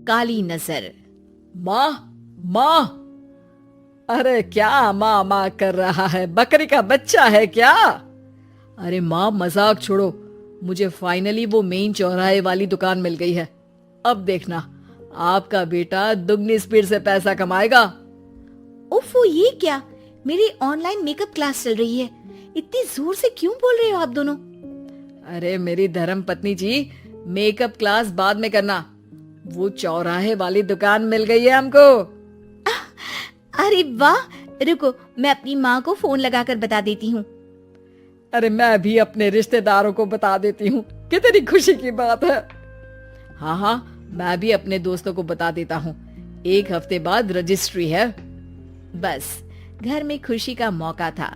काली नजर। माँ, माँ, अरे क्या माँ माँ कर रहा है? बकरी का बच्चा है क्या? अरे माँ, मजाक छोड़ो, मुझे फाइनली वो मेन चौराहे वाली दुकान मिल गई है। अब देखना, आपका बेटा दुगनी स्पीड से पैसा कमाएगा। उफ़ो, ये क्या? मेरी ऑनलाइन मेकअप क्लास चल रही है, इतनी जोर से क्यों बोल रहे हो आप दोनों? अरे मेरी धर्म पत्नी जी, मेकअप क्लास बाद में करना, वो चौराहे वाली दुकान मिल गई है हमको। अरे वाह, रुको मैं अपनी माँ को फोन लगाकर बता देती हूँ। अरे मैं भी अपने रिश्तेदारों को बता देती हूँ, कितनी खुशी की बात है। हाँ हाँ, मैं भी अपने दोस्तों को बता देता हूँ, 1 हफ्ते बाद रजिस्ट्री है। बस घर में खुशी का मौका था।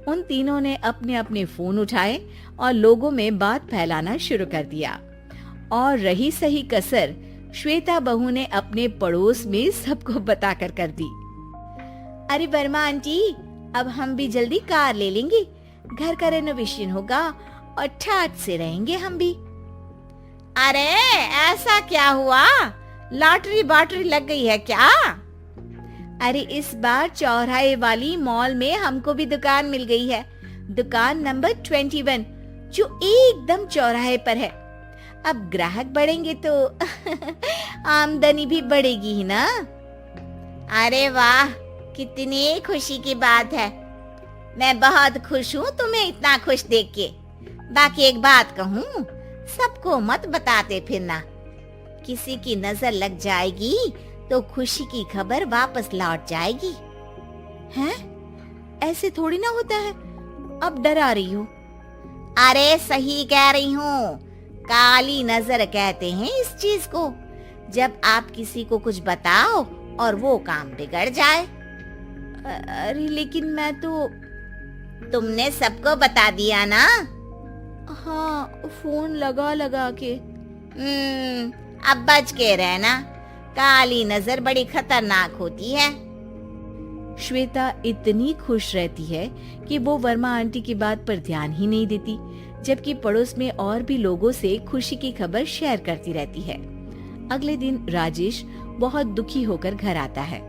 उन तीनों ने अपने अपने फोन उठाए और लोगों में बात फैलाना शुरू कर दिया। और रही सही कसर श्वेता बहू ने अपने पड़ोस में सबको बताकर कर दी। अरे वर्मा आंटी, अब हम भी जल्दी कार ले लेंगे, घर का रेनोवेशन होगा और ठाट से रहेंगे हम भी। अरे ऐसा क्या हुआ? लॉटरी बाटरी लग गई है क्या? अरे इस बार चौराहे वाली मॉल में हमको भी दुकान मिल गई है, दुकान नंबर 21, जो एकदम चौराहे पर है। अब ग्राहक बढ़ेंगे तो आमदनी भी बढ़ेगी ही ना। अरे वाह, कितनी खुशी की बात है। मैं बहुत खुश हूँ तुम्हें इतना खुश देख के। बाकी एक बात कहूँ, सबको मत बताते फिरना, किसी की नजर लग जाएगी तो खुशी की खबर वापस लौट जाएगी। हैं? ऐसे थोड़ी ना होता है, अब डरा रही हो। अरे सही कह रही हूँ, काली नजर कहते हैं इस चीज को, जब आप किसी को कुछ बताओ और वो काम बिगड़ जाए। अरे लेकिन मैं तो। तुमने सबको बता दिया ना? हाँ, फोन लगा लगा के। अब बच के रहना, काली नजर बड़ी खतरनाक होती है। श्वेता इतनी खुश रहती है कि वो वर्मा आंटी की बात पर ध्यान ही नहीं देती, जबकि पड़ोस में और भी लोगों से खुशी की खबर शेयर करती रहती है। अगले दिन राजेश बहुत दुखी होकर घर आता है।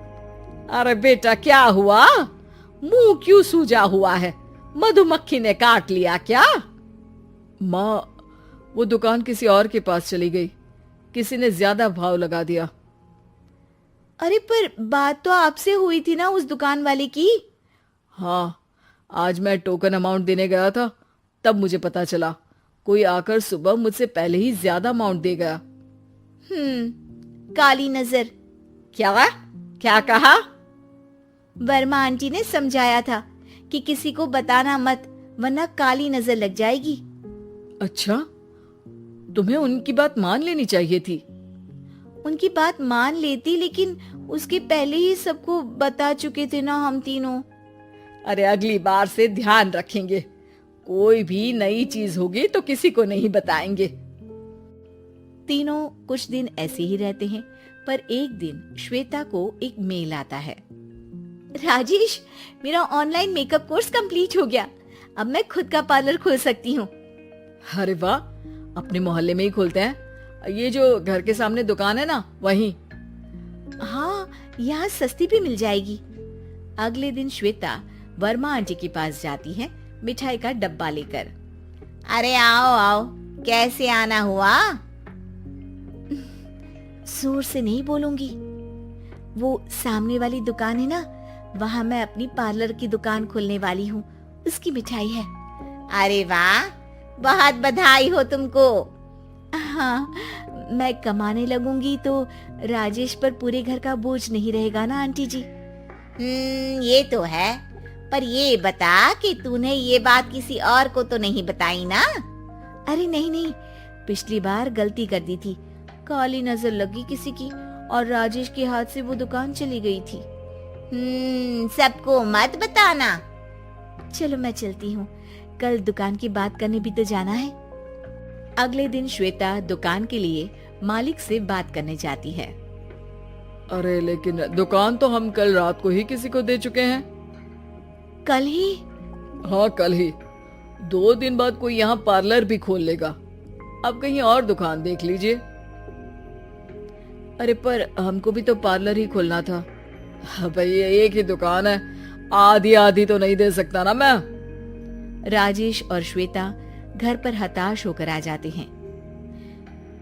अरे बेटा, क्या हुआ? मुंह क्यों सूजा हुआ है? मधुमक्खी ने काट लिया क्या? माँ, वो दुकान किसी और के पास चली गई, किसी ने ज्यादा भाव लगा दिया। अरे पर बात तो आपसे हुई थी ना उस दुकान वाले की? हाँ, आज मैं टोकन अमाउंट देने गया था, तब मुझे पता चला, कोई आकर सुबह मुझसे पहले ही ज्यादा अमाउंट दे गया। काली नजर। क्या कहा? वर्मा आंटी ने समझाया था कि किसी को बताना मत, वरना काली नजर लग जाएगी। अच्छा, तुम्हें उनकी बात मान लेनी चाहिए थी। उनकी बात मान लेती, लेकिन उसके पहले ही सबको बता चुके थे ना हम तीनों। अरे अगली बार से ध्यान रखेंगे, कोई भी नई चीज होगी तो किसी को नहीं बताएंगे। तीनों कुछ दिन ऐसे ही रहते हैं, पर एक दिन श्वेता को एक मेल आता है। राजेश, मेरा ऑनलाइन मेकअप कोर्स कंप्लीट हो गया, अब मैं खुद का पार्लर खोल सकती हूँ। अरे वाह, अपने मोहल्ले में ही खोलते हैं? ये जो घर के सामने दुकान है ना, वहीं? हाँ, यहाँ सस्ती भी मिल जाएगी। अगले दिन श्वेता वर्मा आंटी के पास जाती है मिठाई का डब्बा लेकर। अरे आओ आओ, कैसे आना हुआ? जोर से नहीं बोलूंगी। वो सामने वाली दुकान है ना, वहाँ मैं अपनी पार्लर की दुकान खोलने वाली हूँ, उसकी मिठाई है। अरे वाह, बहुत बधाई हो तुमको। हाँ, मैं कमाने लगूंगी तो राजेश पर पूरे घर का बोझ नहीं रहेगा ना आंटी जी। ये तो है, पर ये बता कि तूने ये बात किसी और को तो नहीं बताई ना? अरे नहीं नहीं, पिछली बार गलती कर दी थी, काली नजर लगी किसी की और राजेश के हाथ से वो दुकान चली गई थी। सबको मत बताना। चलो मैं चलती हूँ, कल दुकान की बात करने भी तो जाना है। अगले दिन श्वेता दुकान के लिए मालिक से बात करने जाती है। अरे लेकिन दुकान तो हम कल रात को ही किसी को दे चुके हैं। कल ही? हाँ, कल ही। 2 दिन बाद कोई यहाँ पार्लर भी खोल लेगा, अब कहीं और दुकान देख लीजिए। अरे पर हमको भी तो पार्लर ही खोलना था। भाई एक ही दुकान है, आधी आधी तो नहीं दे सकता ना मैं। राजेश और श्वेता घर पर हताश होकर आ जाते हैं।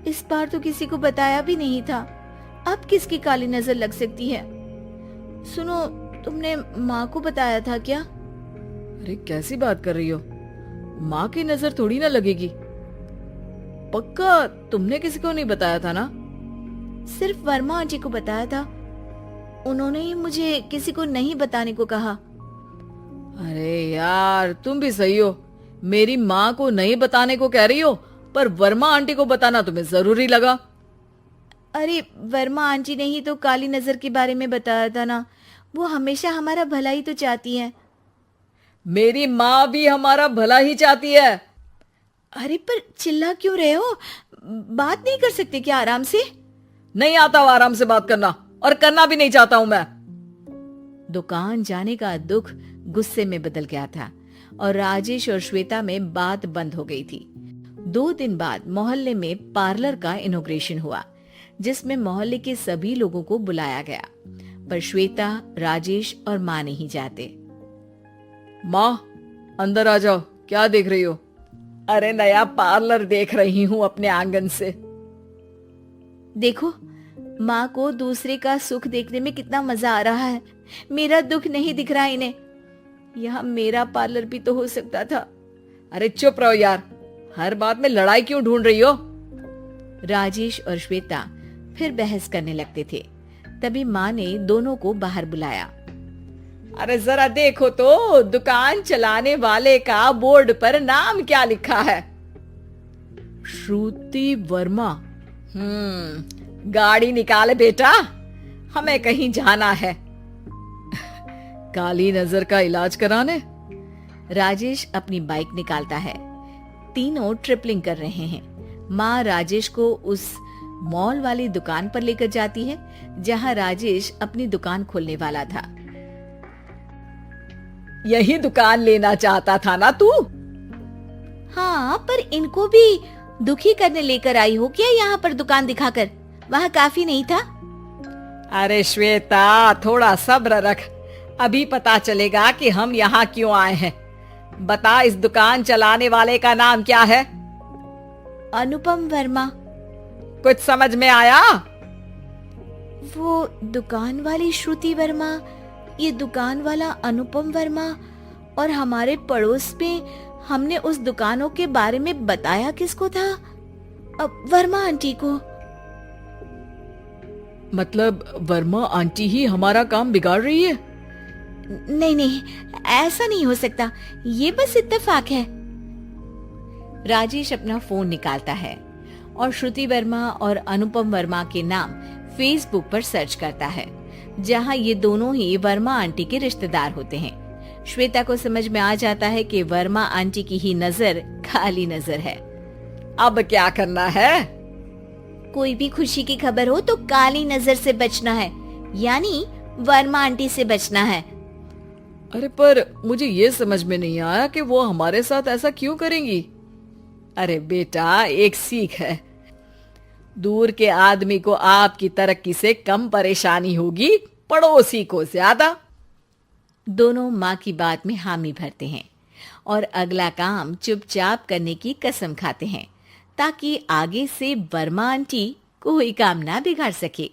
इस बार तो किसी को बताया भी नहीं था, अब किसकी काली नजर लग सकती है? सुनो, तुमने माँ को बताया था क्या? अरे कैसी बात कर रही हो, माँ की नजर थोड़ी ना लगेगी। पक्का तुमने किसी को नहीं बताया था ना? सिर्फ वर्मा आंटी को बताया था, उन्होंने ही मुझे किसी को नहीं बताने को कहा। अरे यार तुम भी सही हो, मेरी माँ को नहीं बताने को कह रही हो, पर वर्मा आंटी को बताना तुम्हें जरूरी लगा। अरे वर्मा आंटी ने ही तो काली नजर के बारे में बताया था ना, वो हमेशा हमारा भला ही तो चाहती है। मेरी माँ भी हमारा भला ही चाहती है। अरे पर चिल्ला क्यों रहे हो? बात नहीं कर सकते क्या आराम से? नहीं आता वो आराम से बात करना, और करना भी नहीं चाहता हूं मैं। दुकान जाने का दुख गुस्से में बदल गया था और राजेश और श्वेता में बात बंद हो गई थी। 2 दिन बाद मोहल्ले में पार्लर का इनॉग्रेशन हुआ, जिसमें मोहल्ले के सभी लोगों को बुलाया गया, पर श्वेता, राजेश और माँ नहीं जाते। माँ अंदर आ जाओ, क्या देख रही हो? अरे नया पार्लर देख रही हूँ अपने आंगन से। देखो, माँ को दूसरे का सुख देखने में कितना मजा आ रहा है, मेरा दुख नहीं दिख रहा इन्हें। यहाँ मेरा पार्लर भी तो हो सकता था। अरे चुप रहो यार, हर बात में लड़ाई क्यों ढूंढ रही हो? राजेश और श्वेता फिर बहस करने लगते थे। तभी माँ ने दोनों को बाहर बुलाया। अरे जरा देखो तो, दुकान चलाने वाले का बोर्ड पर नाम क्या लिखा है? श्रुति वर्मा। गाड़ी निकाले बेटा, हमें कहीं जाना है। काली नजर का इलाज कराने। राजेश अपनी बाइक निकालता है। तीनों ट्रिपलिंग कर रहे हैं। माँ राजेश को उस मॉल वाली दुकान पर लेकर जाती है जहाँ राजेश अपनी दुकान खोलने वाला था। यही दुकान लेना चाहता था ना तू? हाँ, पर इनको भी दुखी करने लेकर आई हो क्या यहाँ पर दुकान दिखाकर? वहाँ काफी नहीं था? अरे श्वेता थोड़ा सब्र रख, अभी पता चलेगा कि हम यहाँ क्यों आए हैं। बता, इस दुकान चलाने वाले का नाम क्या है? अनुपम वर्मा। कुछ समझ में आया? वो दुकान वाली श्रुति वर्मा, ये दुकान वाला अनुपम वर्मा, और हमारे पड़ोस में हमने उस दुकानों के बारे में बताया किसको था? अब वर्मा आंटी को। मतलब वर्मा आंटी ही हमारा काम बिगाड़ रही है? नहीं नहीं, ऐसा नहीं हो सकता, ये बस इत्तेफाक है। राजेश अपना फोन निकालता है और श्रुति वर्मा और अनुपम वर्मा के नाम फेसबुक पर सर्च करता है, जहां ये दोनों ही वर्मा आंटी के रिश्तेदार होते हैं। श्वेता को समझ में आ जाता है कि वर्मा आंटी की ही नजर काली नजर है। अब क्या करना है? कोई भी खुशी की खबर हो तो काली नजर से बचना है, यानी वर्मा आंटी से बचना है। अरे पर मुझे ये समझ में नहीं आया कि वो हमारे साथ ऐसा क्यों करेंगी। अरे बेटा, एक सीख है, दूर के आदमी को आपकी तरक्की से कम परेशानी होगी, पड़ोसी को ज्यादा। दोनों माँ की बात में हामी भरते हैं और अगला काम चुपचाप करने की कसम खाते हैं, ताकि आगे से वर्मा आंटी कोई काम ना बिगाड़ सके।